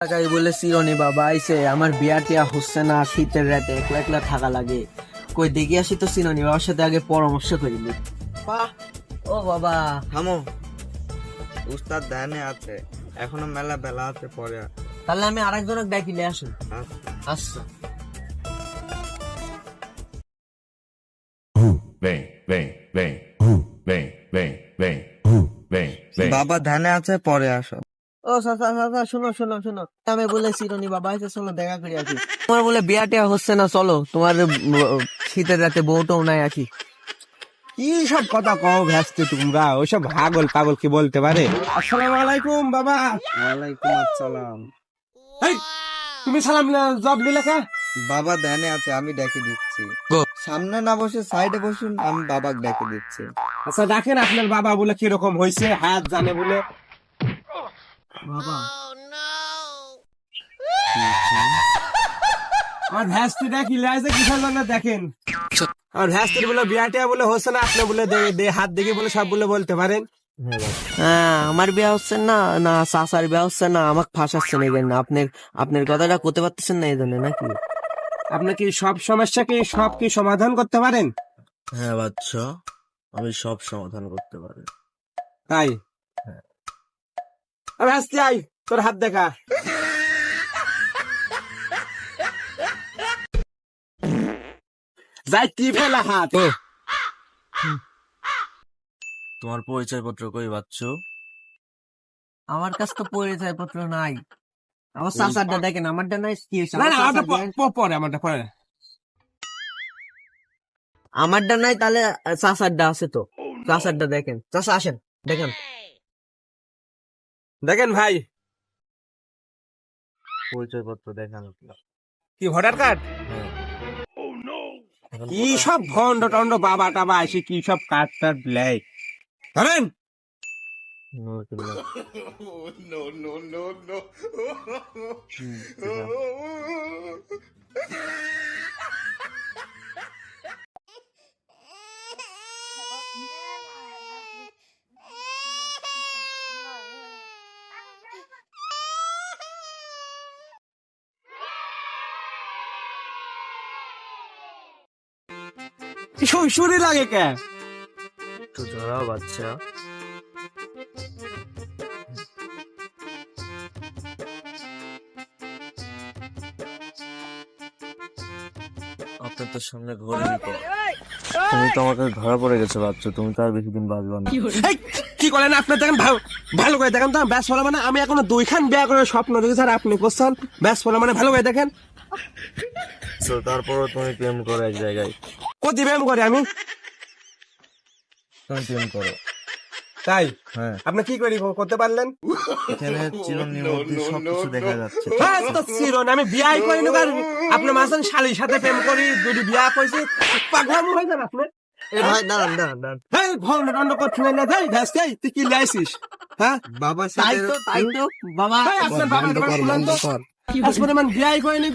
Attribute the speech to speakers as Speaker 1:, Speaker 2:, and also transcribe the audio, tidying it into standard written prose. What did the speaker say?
Speaker 1: টাকাই বলে চিরনি বাবা আইছে আমার বিয়া টিয়া হচ্ছে না, শীতের রাতে একলা একলা থাকা লাগে। কই দেখি আসি তো চিরনি বাবার সাথে আগে পরামর্শ করিনি। ও বাবা
Speaker 2: থামো, উস্তাদ ধ্যানে আছে, এখনো মেলা বেলা আছে, পরে
Speaker 1: তাহলে আমি আরেকজনক ডাকিলে আসুন। আচ্ছা
Speaker 2: বাবা ধ্যানে আছে, পরে আসো।
Speaker 1: ও চাচা চাচা শোনো শোনো শোনো, আমি বলে চিরনি বাবা আইছে, চলো দেখা করি আসি। তোমার বলে বিয়া টিয়া হচ্ছে না, চলো তোমার শীতের রাতে বউটাও নাই আসি।
Speaker 3: কি সব কথা কও ব্যস্ত তোমরা, ওইসব পাগল পাগল কি বলতে পারে? আসসালামু আলাইকুম বাবা।
Speaker 2: ওয়ালাইকুম আসসালাম।
Speaker 3: এই, তুমি সালাম জব নিলে কে?
Speaker 2: বাবা ধ্যানে আছে, আমি ডেকে দিচ্ছি। সামনে না বসে সাইডে বসুন, আমি বাবাকে ডেকে দিচ্ছি।
Speaker 3: আচ্ছা দেখেন আপনার বাবা বলে কিরকম হয়েছে, হাত জানে বলে।
Speaker 1: বাবা
Speaker 3: আমার ভ্যাস্তি দেখিলে আছে কিসের জন্য দেখেন। আর ভ্যাস্তির বলে বিয়াটিয়া বলে হচ্ছে না, আপনি বলে হাত দেখে বলে সব বলে বলতে পারেন।
Speaker 1: হ্যাঁ আমার বিয়া হচ্ছে না, না চাচার বিয়া হচ্ছে না, আমাকে ফাঁসাচ্ছেন এই জন্য। আপনার আপনার কথাটা করতে পারতেছেন না এই জন্য নাকি?
Speaker 3: আপনি কি সব সমস্যা কি সব কি সমাধান করতে পারেন?
Speaker 1: হ্যাঁ বাচ্চা, আমি সব সমাধান করতে পারি।
Speaker 3: তাই ভ্যাস্তি আই, তোর হাত দেখা। যাই টি ফেলা হাত।
Speaker 1: তোমার পরিচয় পত্র কই বাচ্চু? আমার কাছে তো পরিচয় পত্র নাই। আমার চাচারটা দেখেন, আমারটা নাই। কি হয়েছে?
Speaker 3: না না, আমারটা পরে, আমারটা পরে।
Speaker 1: আমারটা নাই, তাহলে চাচারটা আছে তো। চাচারটা দেখেন, চাচা আসেন দেখেন।
Speaker 3: দেখেন ভাই,
Speaker 1: পরিচয় পত্র দেখেন।
Speaker 3: কি ভোটার কার্ড? কি সব ভন্ড টন্ড বাবা টাবা আসে কি সব কার্ড টার্ড লেয়, ধরেন। শুরি লাগে কে?
Speaker 1: একটু ধরাও বাচ্চা। আপনার তো সামনে ঘরে নিতে, তুমি তো আমাকে ধরা পড়ে গেছে বাচ্চা, তুমি তো আর বেশি দিন বাঁচবা না।
Speaker 3: এই, কি করেন আপনি? দেখেন ভালো করে দেখেন তো, ব্যাস ফলা মানে আমি এখনো 2খান বিয়া করে স্বপ্ন দেখি স্যার, আপনি করছেন ব্যাস ফলা মানে ভালো করে দেখেন।
Speaker 1: তো তারপরও তুমি প্রেম করো এক জায়গায়,
Speaker 3: কতি ব্যায়াম করে আমি?
Speaker 1: তুমি প্রেম করো।
Speaker 3: তাই
Speaker 1: হ্যাঁ,
Speaker 3: আপনি কি করি করতে পারলেন?
Speaker 1: এখানে চিরনির মধ্যে সবকিছু দেখা যাচ্ছে।
Speaker 3: হ্যাঁ, তো চিরন আমি বিয়াই করি না, আপনি মাসেন শালির সাথে প্রেম করি, যদি বিয়া কইছি পাগলাম হয়ে যান আপনি।
Speaker 1: এই ভাই দাঁড়ান দাঁড়ান দাঁড়ান।
Speaker 3: এই ভন্ড টন্ড করছিস না, তাই ভ্যাস্তি তুই কি লাইছিস? হ্যাঁ
Speaker 2: বাবার
Speaker 1: তাই
Speaker 2: সাথে
Speaker 1: তো বাবা।
Speaker 3: আপনার বাবা
Speaker 2: বন্ধ কর, বন্ধ কর।
Speaker 3: বিয়াই করিনি।